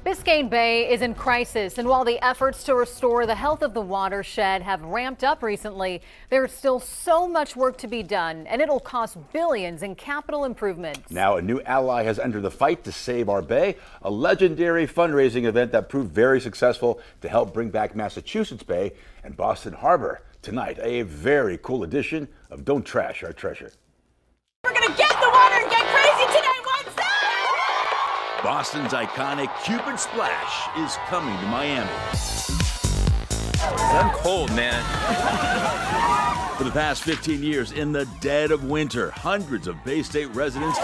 Biscayne Bay is in crisis, and while the efforts to restore the health of the watershed have ramped up recently, there's still so much work to be done, and it'll cost billions in capital improvements. Now, a new ally has entered the fight to save our bay, a legendary fundraising event that proved very successful to help bring back Massachusetts Bay and Boston Harbor. Tonight, a very cool edition of Don't Trash Our Treasure. We're gonna get in the water and get crazy tonight, what's that? Boston's iconic Cupid Splash is coming to Miami. I'm cold, man. For the past 15 years, in the dead of winter, hundreds of Bay State residents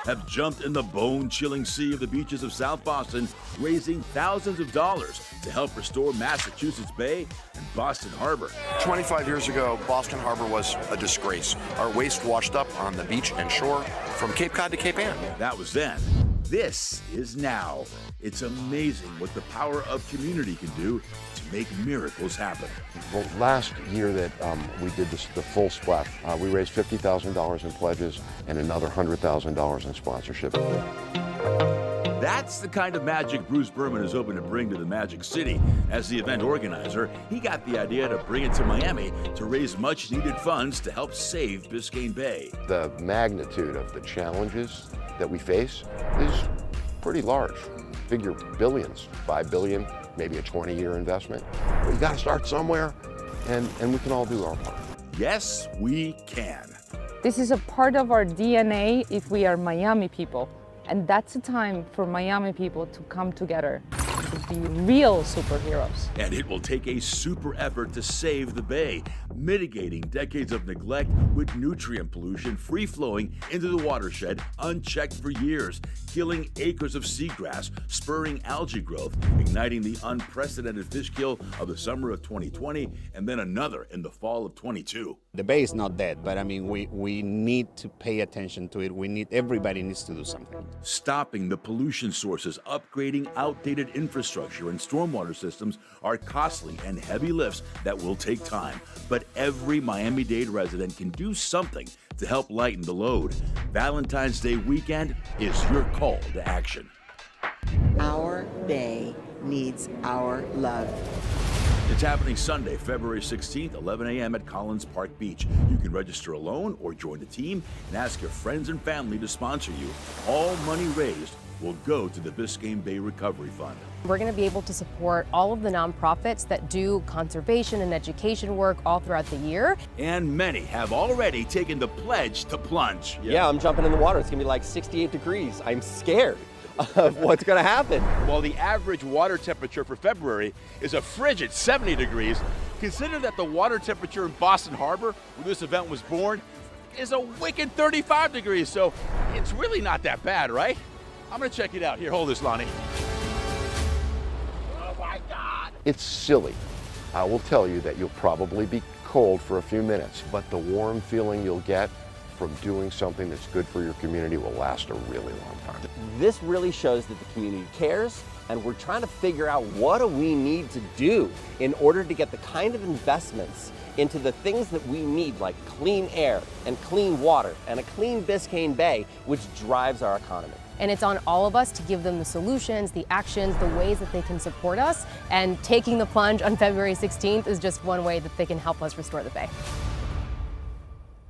have jumped in the bone-chilling sea of the beaches of South Boston, raising thousands of dollars to help restore Massachusetts Bay and Boston Harbor. 25 years ago, Boston Harbor was a disgrace. Our waste washed up on the beach and shore from Cape Cod to Cape Ann. That was then. This is now. It's amazing what the power of community can do to make miracles happen. Well, last year that we did the full splash, we raised $50,000 in pledges and another $100,000 in sponsorship. That's the kind of magic Bruce Berman is hoping to bring to the Magic City. As the event organizer, he got the idea to bring it to Miami to raise much needed funds to help save Biscayne Bay. The magnitude of the challenges that we face is pretty large. Figure billions, $5 billion, maybe a 20-year investment. But you gotta start somewhere, and we can all do our part. Yes, we can. This is a part of our DNA if we are Miami people. And that's a time for Miami people to come together, to be real superheroes. And it will take a super effort to save the bay, mitigating decades of neglect with nutrient pollution free-flowing into the watershed unchecked for years, killing acres of seagrass, spurring algae growth, igniting the unprecedented fish kill of the summer of 2020, and then another in the fall of 22. The bay is not dead, but I mean, we need to pay attention to it. Everybody needs to do something. Stopping the pollution sources, upgrading outdated infrastructure and stormwater systems are costly and heavy lifts that will take time. But every Miami-Dade resident can do something to help lighten the load. Valentine's Day weekend is your call to action. Our bay needs our love. It's happening Sunday, February 16th, 11 a.m. at Collins Park Beach. You can register alone or join a team and ask your friends and family to sponsor you. All money raised will go to the Biscayne Bay Recovery Fund. We're going to be able to support all of the nonprofits that do conservation and education work all throughout the year. And many have already taken the pledge to plunge. Yeah, I'm jumping in the water. It's going to be like 68 degrees. I'm scared of what's going to happen. While the average water temperature for February is a frigid 70 degrees, consider that the water temperature in Boston Harbor, where this event was born, is a wicked 35 degrees. So it's really not that bad, right? I'm gonna check it out. Here, hold this, Lonnie. Oh my God. It's silly. I will tell you that you'll probably be cold for a few minutes, but the warm feeling you'll get from doing something that's good for your community will last a really long time. This really shows that the community cares, and we're trying to figure out what do we need to do in order to get the kind of investments into the things that we need, like clean air and clean water and a clean Biscayne Bay, which drives our economy. And it's on all of us to give them the solutions, the actions, the ways that they can support us. And taking the plunge on February 16th is just one way that they can help us restore the bay.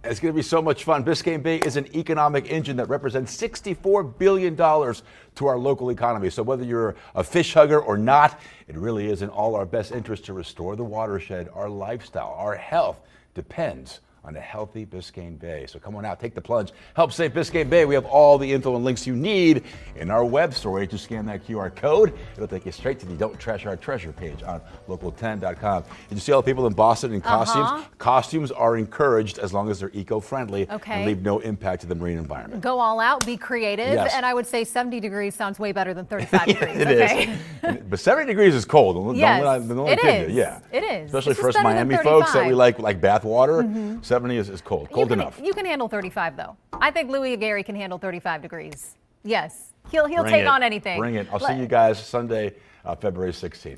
It's going to be so much fun. Biscayne Bay is an economic engine that represents $64 billion to our local economy. So whether you're a fish hugger or not, it really is in all our best interest to restore the watershed. Our lifestyle, our health depends on a healthy Biscayne Bay. So come on out, take the plunge, help save Biscayne Bay. We have all the info and links you need in our web story. Just scan that QR code. It'll take you straight to the Don't Trash Our Treasure page on local10.com. Did you see all the people in Boston in costumes? Costumes are encouraged as long as they're eco-friendly and leave no impact to the marine environment. Go all out, be creative, and I would say 70 degrees sounds way better than 35 degrees. It is. But 70 degrees is cold. Yes, it is. Yeah. It is. Especially for us Miami folks that we like bath water. 70 is cold. Cold enough. You can handle 35 though. I think Louis Aguirre can handle 35 degrees. Yes. He'll take on anything. Bring it. I'll see you guys Sunday, February 16th.